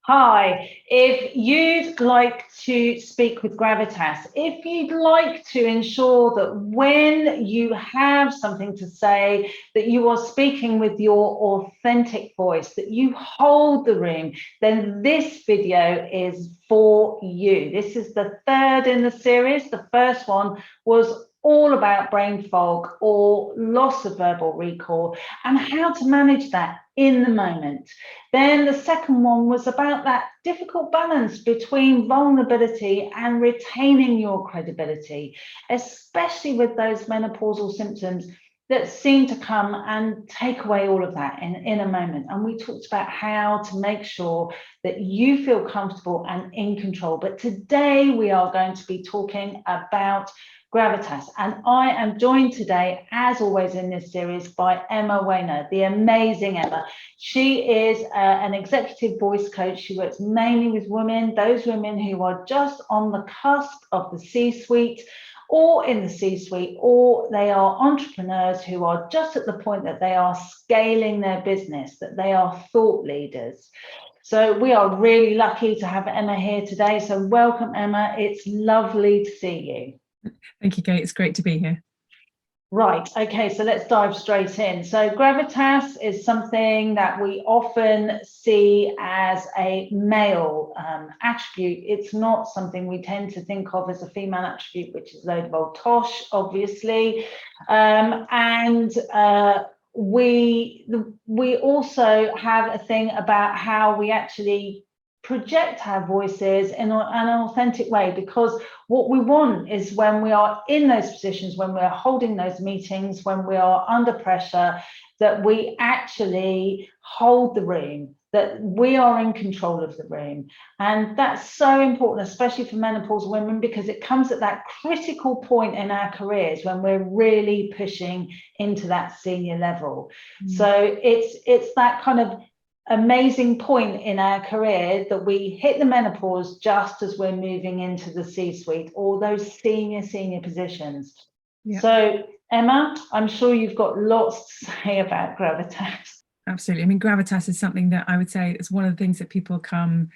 Hi, if you'd like to speak with Gravitas, if you'd like to ensure that when you have something to say, that you are speaking with your authentic voice, that you hold the room, then this video is for you. This is the third in the series. The first one was all about brain fog or loss of verbal recall and how to manage that in the moment. Then the second one was about that difficult balance between vulnerability and retaining your credibility, especially with those menopausal symptoms that seem to come and take away all of that in a moment. And we talked about how to make sure that you feel comfortable and in control. But today we are going to be talking about Gravitas. And I am joined today, as always in this series, by Emma Wainer, the amazing Emma. She is an executive voice coach. She works mainly with women, those women who are just on the cusp of the C-suite or in the C-suite, or they are entrepreneurs who are just at the point that they are scaling their business, that they are thought leaders. So we are really lucky to have Emma here today. So welcome, Emma. It's lovely to see you. Thank you, Kate. It's great to be here. Right, okay, so let's dive straight in. So gravitas is something that we often see as a male attribute. It's not something we tend to think of as a female attribute, which is a load of old tosh, obviously. We also have a thing about how we actually project our voices in an authentic way, because what we want is when we are in those positions, when we're holding those meetings, when we are under pressure, that we actually hold the room, that we are in control of the room. And that's so important, especially for menopausal women, because it comes at that critical point in our careers when we're really pushing into that senior level. So it's that kind of amazing point in our career that we hit the menopause just as we're moving into the C-suite or those senior positions. Yeah. So Emma, I'm sure you've got lots to say about gravitas. Absolutely. I mean, gravitas is something that I would say is one of the things that people come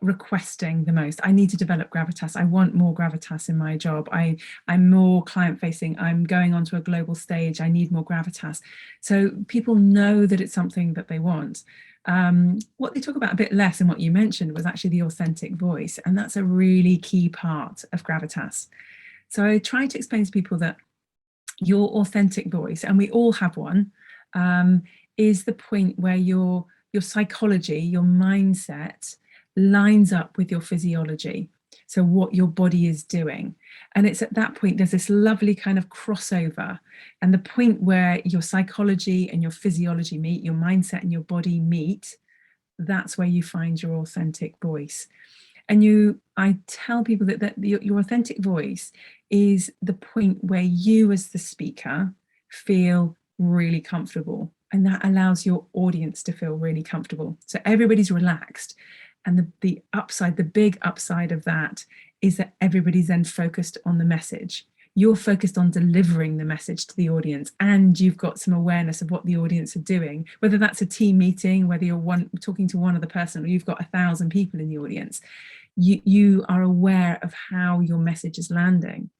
requesting the most. I need to develop gravitas. I want more gravitas in my job. I'm more client facing. I'm going onto a global stage. I need more gravitas. So people know that it's something that they want. What they talk about a bit less, and what you mentioned, was actually the authentic voice. And that's a really key part of gravitas. So I try to explain to people that your authentic voice, and we all have one, is the point where your psychology, your mindset, lines up with your physiology, so what your body is doing. And it's at that point there's this lovely kind of crossover, and the point where your psychology and your physiology meet, your mindset and your body meet, that's where you find your authentic voice. And I tell people that your authentic voice is the point where you as the speaker feel really comfortable, and that allows your audience to feel really comfortable. So everybody's relaxed. And the upside, the big upside of that is that everybody's then focused on the message. You're focused on delivering the message to the audience, and you've got some awareness of what the audience are doing, whether that's a team meeting, whether you're talking to one other person, or you've got 1,000 people in the audience. You are aware of how your message is landing,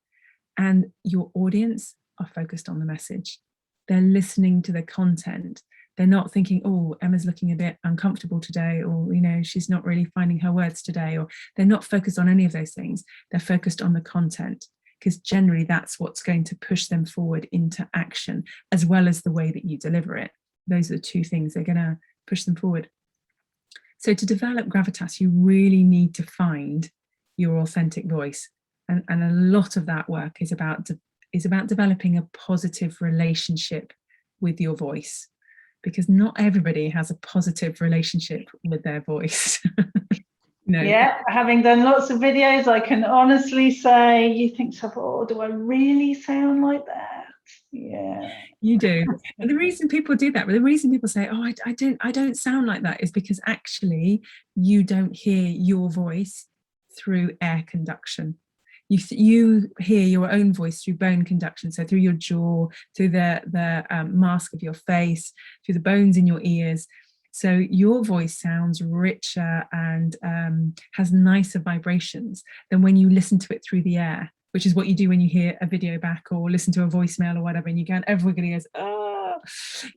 and your audience are focused on the message. They're listening to the content. They're not thinking, oh, Emma's looking a bit uncomfortable today, or, she's not really finding her words today, or they're not focused on any of those things. They're focused on the content, because generally that's what's going to push them forward into action, as well as the way that you deliver it. Those are the two things that are going to push them forward. So to develop gravitas, you really need to find your authentic voice. And a lot of that work is about developing a positive relationship with your voice, because not everybody has a positive relationship with their voice. No. Yeah, having done lots of videos, I can honestly say you think, oh, do I really sound like that? Yeah, you do. And the reason people do that, the reason people say, oh, I don't sound like that, is because actually you don't hear your voice through air conduction. You hear your own voice through bone conduction, so through your jaw, through the mask of your face, through the bones in your ears. So your voice sounds richer and has nicer vibrations than when you listen to it through the air, which is what you do when you hear a video back or listen to a voicemail or whatever, and you go, and everybody goes, oh,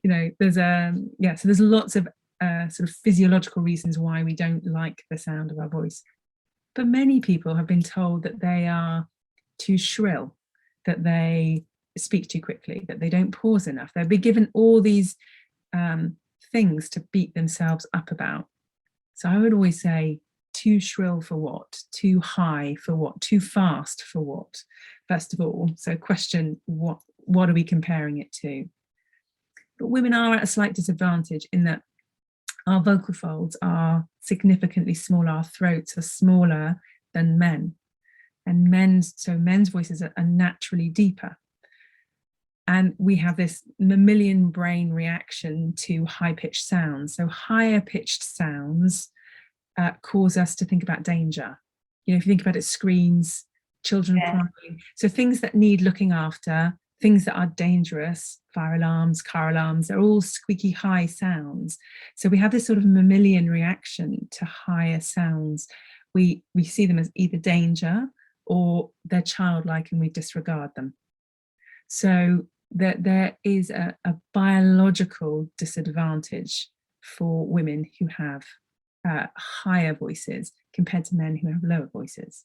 you know, there's yeah, so there's lots of sort of physiological reasons why we don't like the sound of our voice. But many people have been told that they are too shrill, that they speak too quickly, that they don't pause enough. They'll be given all these things to beat themselves up about. So I would always say, too shrill for what? Too high for what? Too fast for what? First of all, so question, what are we comparing it to? But women are at a slight disadvantage in that our vocal folds are significantly smaller, our throats are smaller than men. And men's voices are naturally deeper. And we have this mammalian brain reaction to high-pitched sounds. So higher pitched sounds cause us to think about danger. You know, if you think about it, screams, children crying. So things that need looking after, things that are dangerous, fire alarms, car alarms, they're all squeaky high sounds. So we have this sort of mammalian reaction to higher sounds. We see them as either danger or they're childlike and we disregard them. So there is a biological disadvantage for women who have higher voices compared to men who have lower voices.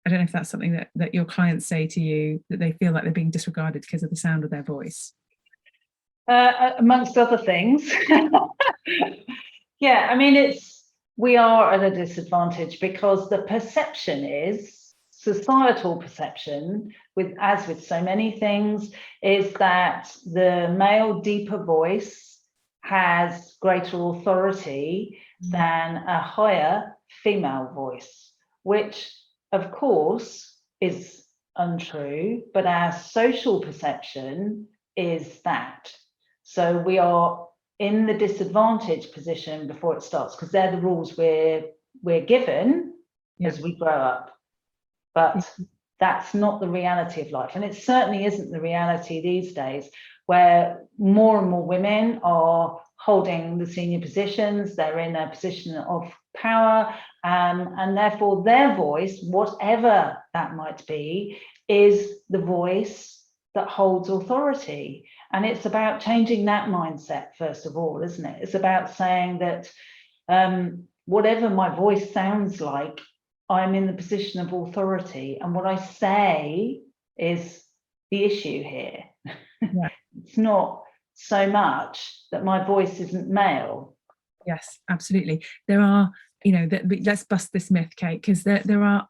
I don't know if that's something that your clients say to you, that they feel like they're being disregarded because of the sound of their voice. Amongst other things. Yeah, I mean, we are at a disadvantage because the perception is, societal perception, as with so many things, is that the male deeper voice has greater authority than a higher female voice, which of course is untrue, but our social perception is that. So we are in the disadvantaged position before it starts, because they're the rules we're given as we grow up. But that's not the reality of life. And it certainly isn't the reality these days, where more and more women are holding the senior positions, they're in a position of power, and therefore their voice, whatever that might be, is the voice that holds authority. And it's about changing that mindset, first of all, isn't it? It's about saying that whatever my voice sounds like, I'm in the position of authority, and what I say is the issue here. Yeah. It's not so much that my voice isn't male. Yes, absolutely. There are, you know, let's bust this myth, Kate, because there are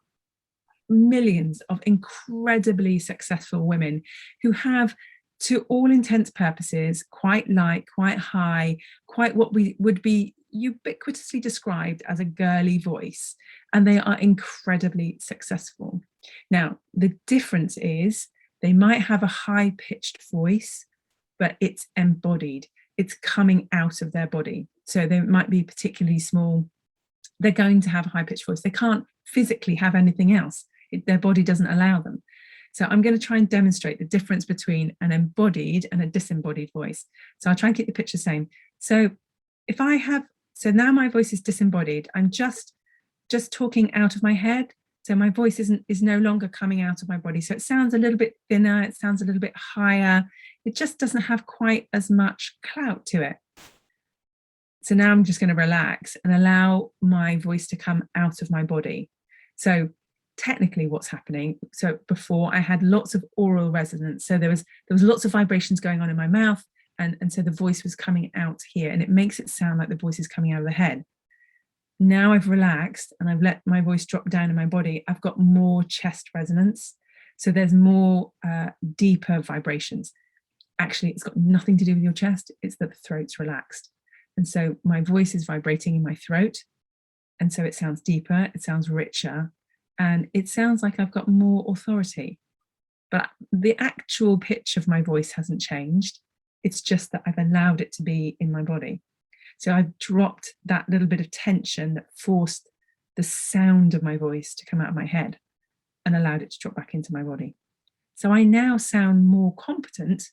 millions of incredibly successful women who have, to all intents purposes, quite high, quite what we would be ubiquitously described as a girly voice, and they are incredibly successful. Now, the difference is they might have a high-pitched voice, but it's embodied. It's coming out of their body. So they might be particularly small. They're going to have a high-pitched voice. They can't physically have anything else. Their body doesn't allow them. So I'm going to try and demonstrate the difference between an embodied and a disembodied voice. So I'll try and keep the picture the same. So if I have, so now my voice is disembodied. I'm just talking out of my head. So my voice is no longer coming out of my body. So it sounds a little bit thinner. It sounds a little bit higher. It just doesn't have quite as much clout to it. So now I'm just going to relax and allow my voice to come out of my body. So technically what's happening, so before I had lots of oral resonance. So there was lots of vibrations going on in my mouth. And so the voice was coming out here, and it makes it sound like the voice is coming out of the head. Now I've relaxed and I've let my voice drop down in my body. I've got more chest resonance. So there's more deeper vibrations. Actually, it's got nothing to do with your chest. It's that the throat's relaxed. And so my voice is vibrating in my throat. And so it sounds deeper, it sounds richer, and it sounds like I've got more authority. But the actual pitch of my voice hasn't changed. It's just that I've allowed it to be in my body. So I've dropped that little bit of tension that forced the sound of my voice to come out of my head and allowed it to drop back into my body. So I now sound more competent,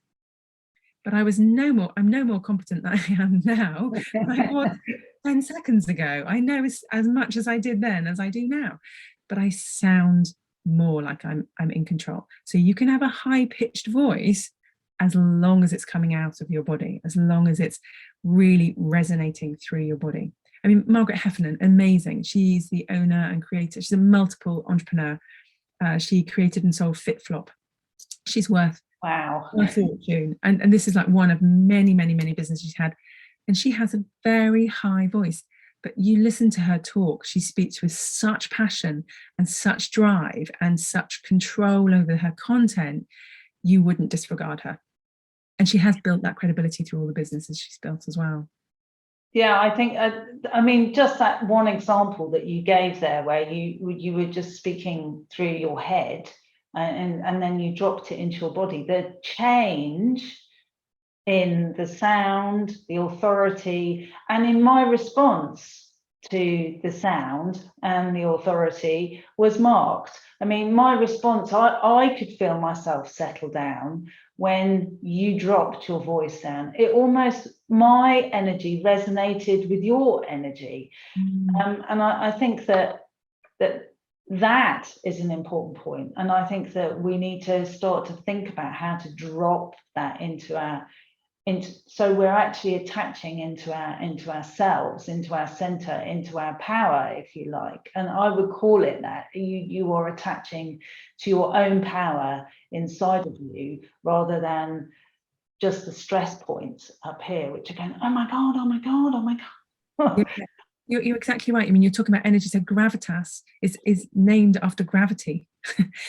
but I'm no more competent than I am now than I was 10 seconds ago. I know as much as I did then as I do now, but I sound more like I'm in control. So you can have a high-pitched voice as long as it's coming out of your body, as long as it's really resonating through your body. I mean, Margaret Heffernan, amazing. She's the owner and creator. She's a multiple entrepreneur. She created and sold FitFlop. She's worth wow, a fortune. And this is like one of many, many, many businesses she's had. And she has a very high voice. But you listen to her talk, she speaks with such passion and such drive and such control over her content, you wouldn't disregard her. And she has built that credibility through all the businesses she's built as well. Yeah, I think, I mean, just that one example that you gave there, where you were just speaking through your head and then you dropped it into your body, the change in the sound, the authority, and in my response to the sound and the authority was marked. I mean, my response, I could feel myself settle down when you dropped your voice down. It almost, my energy resonated with your energy. And I think that is an important point. And I think that we need to start to think about how to drop that so we're actually attaching into ourselves, into our center, into our power, if you like. And I would call it that. You are attaching to your own power inside of you, rather than just the stress points up here, which are going, oh my God, oh my God, oh my God. Yeah. You're exactly right. I mean, you're talking about energy. So gravitas is named after gravity.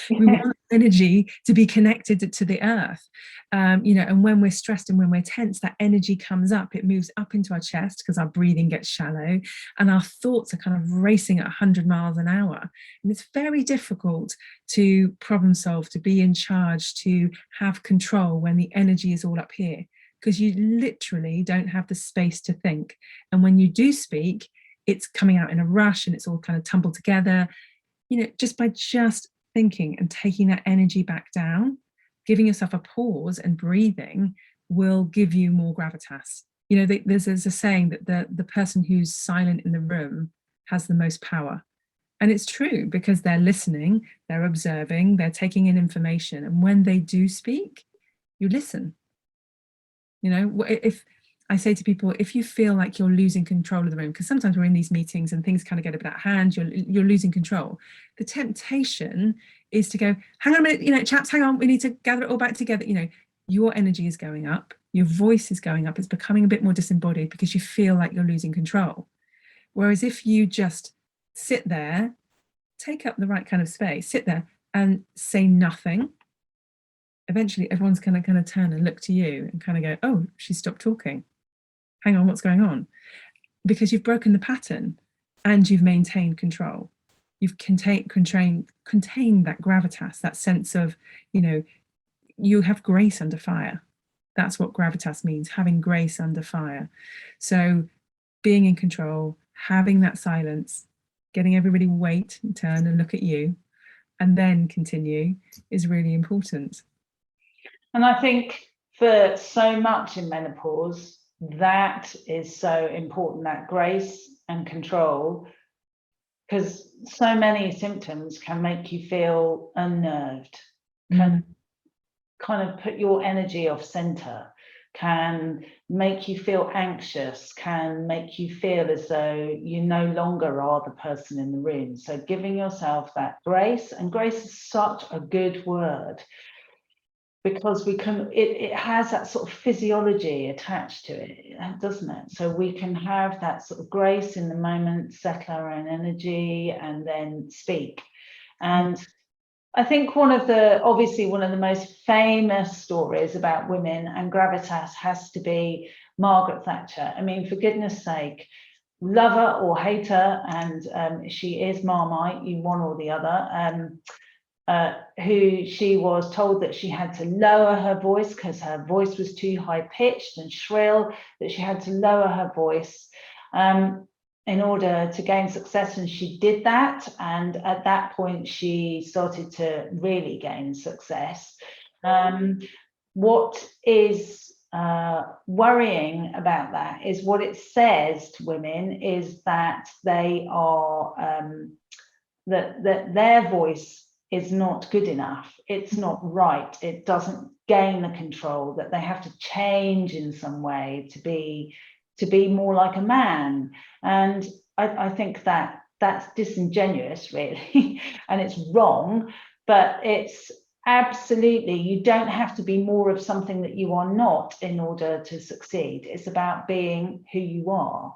We want energy to be connected to the earth. And when we're stressed and when we're tense, that energy comes up. It moves up into our chest because our breathing gets shallow and our thoughts are kind of racing at 100 miles an hour. And it's very difficult to problem solve, to be in charge, to have control when the energy is all up here, because you literally don't have the space to think. And when you do speak, it's coming out in a rush and it's all kind of tumbled together. Just by thinking and taking that energy back down, giving yourself a pause and breathing will give you more gravitas. There's a saying that the person who's silent in the room has the most power. And it's true, because they're listening, they're observing, they're taking in information. And when they do speak, you listen. If I say to people, if you feel like you're losing control of the room, because sometimes we're in these meetings and things kind of get a bit out of hand, you're losing control. The temptation is to go, hang on a minute, chaps, hang on, we need to gather it all back together. Your energy is going up, your voice is going up, it's becoming a bit more disembodied because you feel like you're losing control. Whereas if you just sit there, take up the right kind of space, sit there and say nothing, eventually everyone's going to kind of turn and look to you and kind of go, oh, she stopped talking. Hang on, what's going on? Because you've broken the pattern and you've maintained control. You've contained that gravitas, that sense of, you have grace under fire. That's what gravitas means, having grace under fire. So being in control, having that silence, getting everybody wait and turn and look at you, and then continue is really important. And I think for so much in menopause, that is so important, that grace and control, because so many symptoms can make you feel unnerved, can kind of put your energy off center, can make you feel anxious, can make you feel as though you no longer are the person in the room. So giving yourself that grace, and grace is such a good word, because it has that sort of physiology attached to it, doesn't it? So we can have that sort of grace in the moment, settle our own energy, and then speak. And I think one of the most famous stories about women and gravitas has to be Margaret Thatcher. I mean, for goodness sake, love her or hate her, and she is Marmite, you one or the other. Who she was told that she had to lower her voice because her voice was too high pitched and shrill, that she had to lower her voice in order to gain success, and she did that. And at that point she started to really gain success. What is worrying about that is what it says to women is that they are that their voice is not good enough, it's not right, it doesn't gain the control, that they have to change in some way to be more like a man. And I think that that's disingenuous, really, and it's wrong, but it's absolutely, you don't have to be more of something that you are not in order to succeed. It's about being who you are.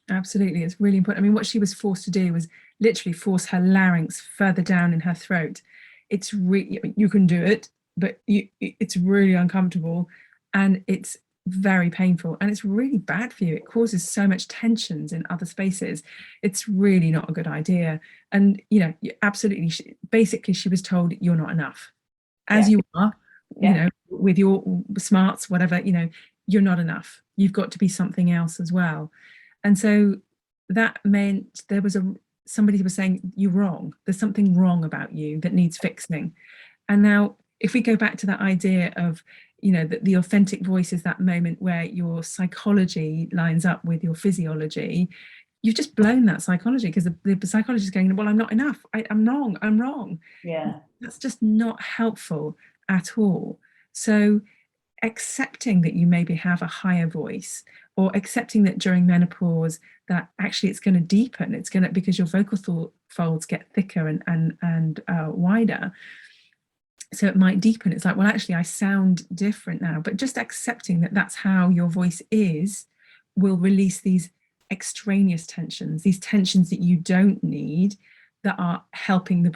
Absolutely, it's really important. I mean, what she was forced to do was literally force her larynx further down in her throat. It's really, you can do it, but it's really uncomfortable, and it's very painful, and it's really bad for you. It causes so much tensions in other spaces. It's really not a good idea. And absolutely, basically, she was told you're not enough, as you are, with your smarts, whatever, you're not enough. You've got to be something else as well. And so that meant there was somebody who was saying, you're wrong. There's something wrong about you that needs fixing. And now, if we go back to that idea of, that the authentic voice is that moment where your psychology lines up with your physiology, you've just blown that psychology, because the psychologist is going, well, I'm not enough. I'm wrong. Yeah. That's just not helpful at all. So accepting that you maybe have a higher voice, or accepting that during menopause that actually it's going to deepen, it's going to, because your vocal folds get thicker and wider, so it might deepen. It's like, well, actually I sound different now, but just accepting that that's how your voice is will release these extraneous tensions, these tensions that you don't need, that are helping the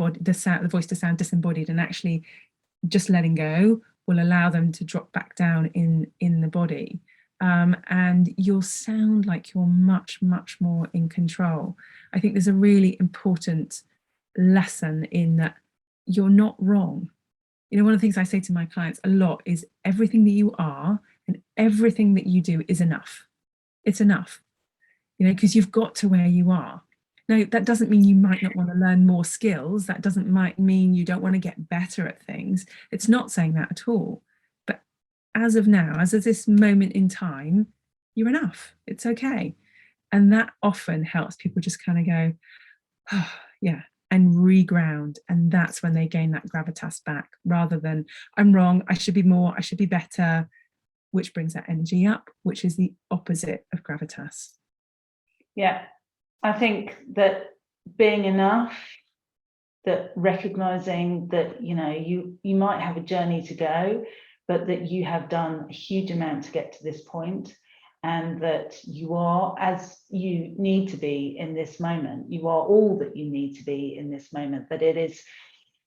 voice to sound disembodied, and actually just letting go will allow them to drop back down in the body. And you'll sound like you're much, much more in control. I think there's a really important lesson in that you're not wrong. One of the things I say to my clients a lot is everything that you are and everything that you do is enough. It's enough, because you've got to where you are. Now, that doesn't mean you might not want to learn more skills. That doesn't mean you don't want to get better at things. It's not saying that at all. But as of now, as of this moment in time, you're enough. It's okay. And that often helps people just kind of go, oh, yeah, and reground. And that's when they gain that gravitas back, rather than I'm wrong, I should be more, I should be better, which brings that energy up, which is the opposite of gravitas. Yeah. I think that being enough, that recognizing that, you might have a journey to go, but that you have done a huge amount to get to this point, and that you are as you need to be in this moment. You are all that you need to be in this moment, that it is,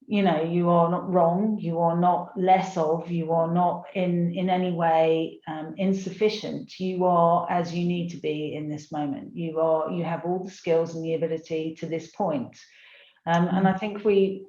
you are not wrong, you are not less of, you are not in any way insufficient. You are as you need to be in this moment. You have all the skills and the ability to this point. And I think we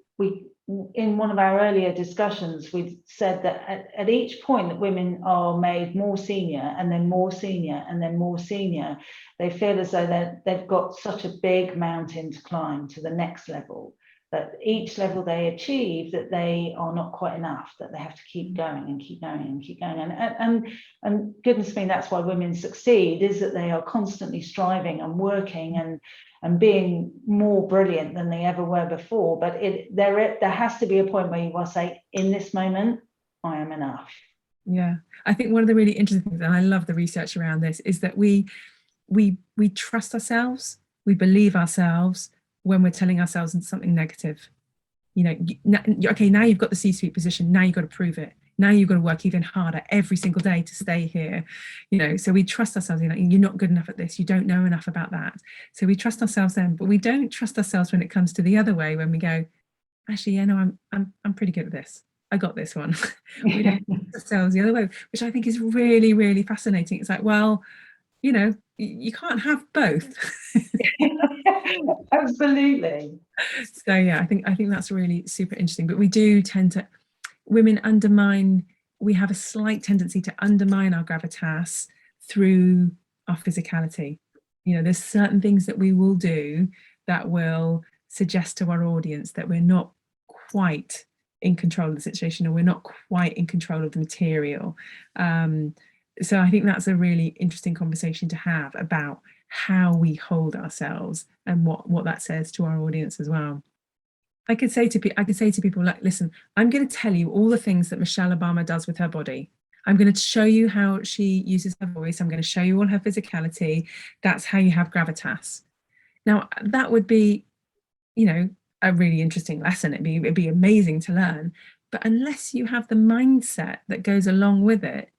in one of our earlier discussions, we said that at each point that women are made more senior, and then more senior, and then more senior, they feel as though they've got such a big mountain to climb to the next level, that each level they achieve, that they are not quite enough, that they have to keep going and keep going and keep going. And goodness me, that's why women succeed, is that they are constantly striving and working and being more brilliant than they ever were before. But there has to be a point where you will say, in this moment, I am enough. Yeah, I think one of the really interesting things, and I love the research around this, is that we trust ourselves, we believe ourselves when we're telling ourselves something negative. Okay, now you've got the C-suite position, now you've got to prove it. Now you've got to work even harder every single day to stay here. So we trust ourselves, you're not good enough at this, you don't know enough about that. So we trust ourselves then, but we don't trust ourselves when it comes to the other way, when we go, actually, I'm pretty good at this. I got this one. We don't trust ourselves the other way, which I think is really, really fascinating. It's like, well, you can't have both. Absolutely. So yeah, I think that's really super interesting. But we do tend to, women undermine, we have a slight tendency to undermine our gravitas through our physicality. There's certain things that we will do that will suggest to our audience that we're not quite in control of the situation, or we're not quite in control of the material. So I think that's a really interesting conversation to have about how we hold ourselves and what that says to our audience as well. I could say to people, like, listen, I'm going to tell you all the things that Michelle Obama does with her body. I'm going to show you how she uses her voice. I'm going to show you all her physicality. That's how you have gravitas. Now, that would be, you know, a really interesting lesson. It'd be amazing to learn. But unless you have the mindset that goes along with it,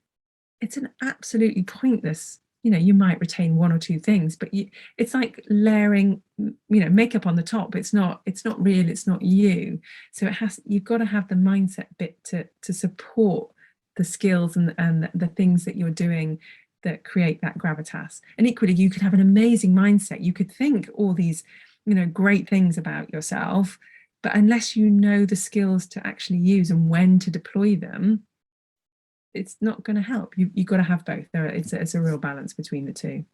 it's an absolutely pointless. You know, you might retain one or two things, but it's like layering, makeup on the top. It's not real. It's not you. So you've got to have the mindset bit to support the skills and the things that you're doing that create that gravitas. And equally, you could have an amazing mindset. You could think all these, great things about yourself, but unless you know the skills to actually use and when to deploy them, it's not going to help. You've got to have both. It's a real balance between the two.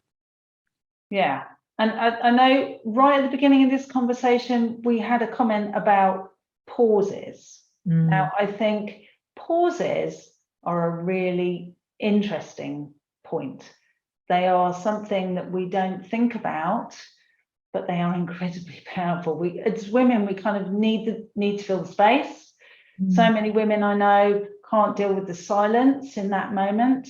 Yeah. And I know right at the beginning of this conversation, we had a comment about pauses. Now, I think pauses are a really interesting point. They are something that we don't think about, but they are incredibly powerful. As women, we kind of need to fill the space. So many women I know can't deal with the silence in that moment.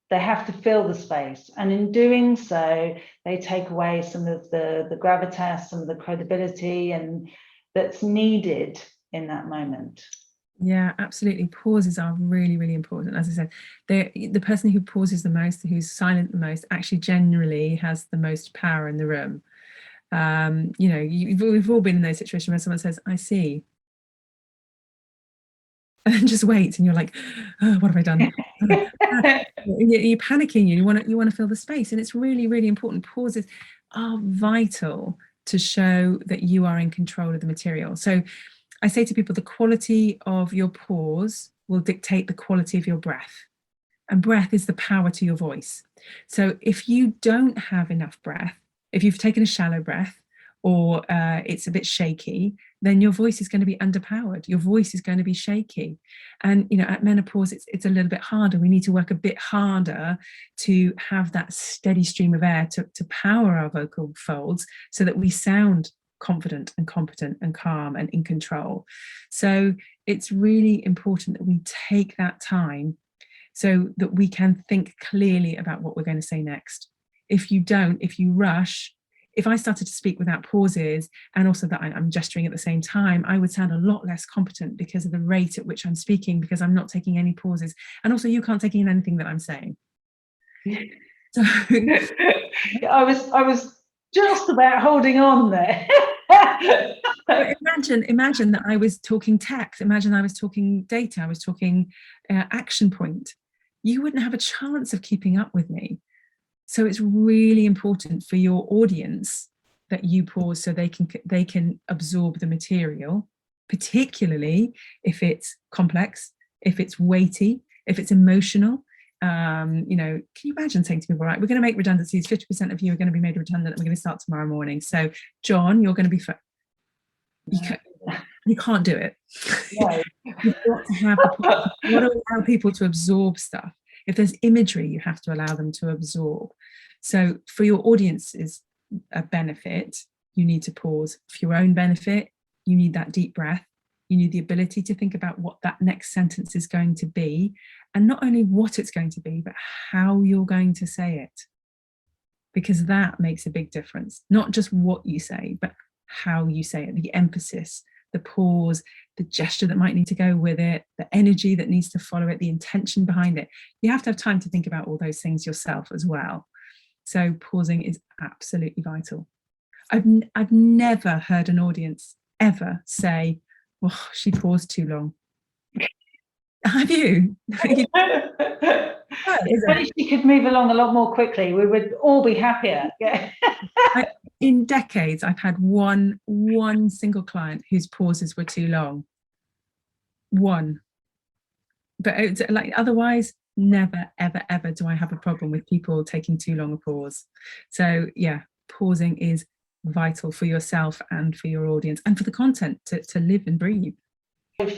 They have to fill the space. And in doing so, they take away some of the gravitas, some of the credibility and that's needed in that moment. Yeah, absolutely. Pauses are really, really important. As I said, the person who pauses the most, who's silent the most, actually generally has the most power in the room. We've all been in those situations where someone says, I see. And just wait, and you're like, oh, what have I done? You're panicking. You want to fill the space, and it's really, really important. Pauses are vital to show that you are in control of the material. So I say to people, the quality of your pause will dictate the quality of your breath, and breath is the power to your voice. So if you don't have enough breath, if you've taken a shallow breath, or it's a bit shaky, then your voice is going to be underpowered. Your voice is going to be shaky. And, at menopause, it's a little bit harder. We need to work a bit harder to have that steady stream of air to power our vocal folds so that we sound confident and competent and calm and in control. So it's really important that we take that time so that we can think clearly about what we're going to say next. If you rush, if I started to speak without pauses and also that I'm gesturing at the same time, I would sound a lot less competent because of the rate at which I'm speaking, because I'm not taking any pauses. And also you can't take in anything that I'm saying. So I was just about holding on there. Imagine that I was talking text. Imagine I was talking data. I was talking action point. You wouldn't have a chance of keeping up with me. So it's really important for your audience that you pause so they can absorb the material, particularly if it's complex, if it's weighty, if it's emotional. Can you imagine saying to people, right, we're going to make redundancies, 50% of you are going to be made redundant, and we're going to start tomorrow morning. So, John, you're going to be you can't do it. No. You've got to have you've got to allow people to absorb stuff. If there's imagery, you have to allow them to absorb. So for your audience's benefit, you need to pause. For your own benefit, you need that deep breath. You need the ability to think about what that next sentence is going to be, and not only what it's going to be, but how you're going to say it. Because that makes a big difference. Not just what you say, but how you say it, the emphasis, the pause, the gesture that might need to go with it, the energy that needs to follow it, the intention behind it. You have to have time to think about all those things yourself as well. So pausing is absolutely vital. I've never heard an audience ever say, well, she paused too long. Have you? If only she could move along a lot more quickly, we would all be happier. Yeah. In decades, I've had one single client whose pauses were too long. One. But it's like otherwise, never, ever, ever do I have a problem with people taking too long a pause. So yeah, pausing is vital for yourself and for your audience and for the content to live and breathe. For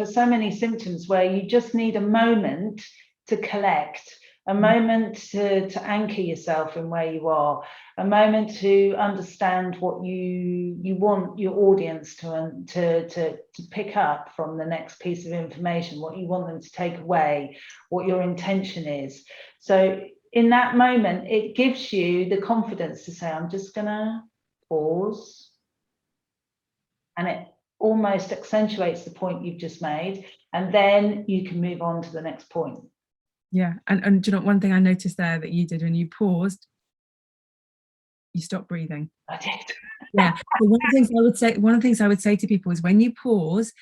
so many symptoms where you just need a moment to collect, a moment to anchor yourself in where you are, a moment to understand what you want your audience to pick up from the next piece of information, what you want them to take away, what your intention is. So in that moment, it gives you the confidence to say, I'm just gonna pause, and it almost accentuates the point you've just made, and then you can move on to the next point. Yeah, and do you know one thing I noticed there that you did when you paused, you stopped breathing. I did. Yeah. So one of the things I would say to people is, when you pause,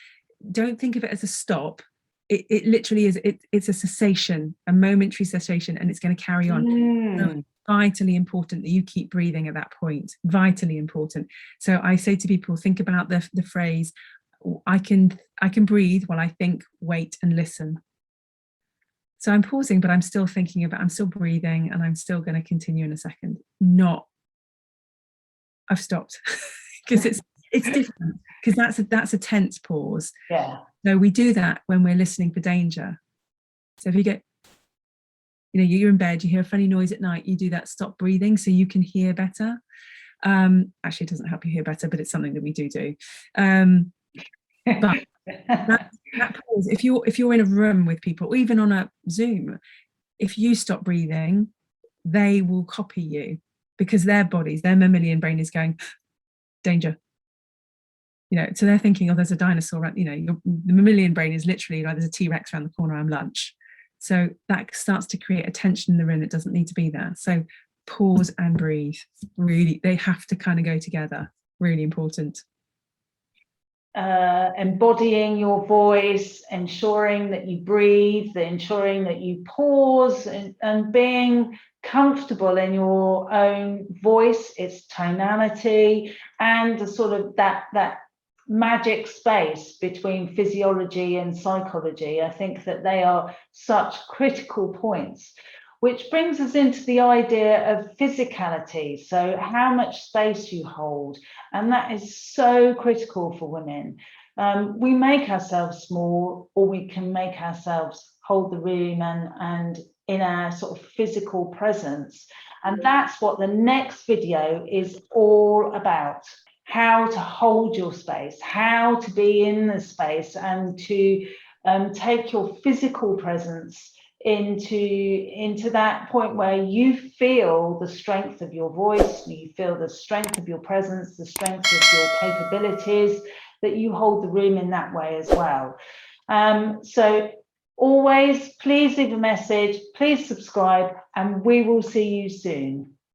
don't think of it as a stop. It literally is. It's a cessation, a momentary cessation, and it's going to carry on. So vitally important that you keep breathing at that point. Vitally important. So I say to people, think about the phrase, I can breathe while I think, wait, and listen. So I'm pausing, but I'm still thinking about, I'm still breathing, and I'm still going to continue in a second. Not, I've stopped, because it's different, because that's a tense pause. Yeah. So we do that when we're listening for danger. So if you get, you're in bed, you hear a funny noise at night, you do that stop breathing so you can hear better. Actually, it doesn't help you hear better, but it's something that we do. But that pause, if you're in a room with people, or even on a Zoom, if you stop breathing, they will copy you, because their mammalian brain is going, danger. So they're thinking, oh, there's a dinosaur, the mammalian brain is literally like, there's a T-Rex around the corner, I'm lunch. So that starts to create a tension in the room that doesn't need to be there. So pause and breathe, really, they have to kind of go together. Really important. Embodying your voice, ensuring that you breathe, ensuring that you pause, and being comfortable in your own voice, its tonality, and the sort of that magic space between physiology and psychology. I think that they are such critical points, which brings us into the idea of physicality. So how much space you hold, and that is so critical for women. We make ourselves small, or we can make ourselves hold the room and in our sort of physical presence. And that's what the next video is all about. How to hold your space, how to be in the space, and to take your physical presence into that point where you feel the strength of your voice, you feel the strength of your presence, the strength of your capabilities, that you hold the room in that way as well. So always, please leave a message, please subscribe, and we will see you soon.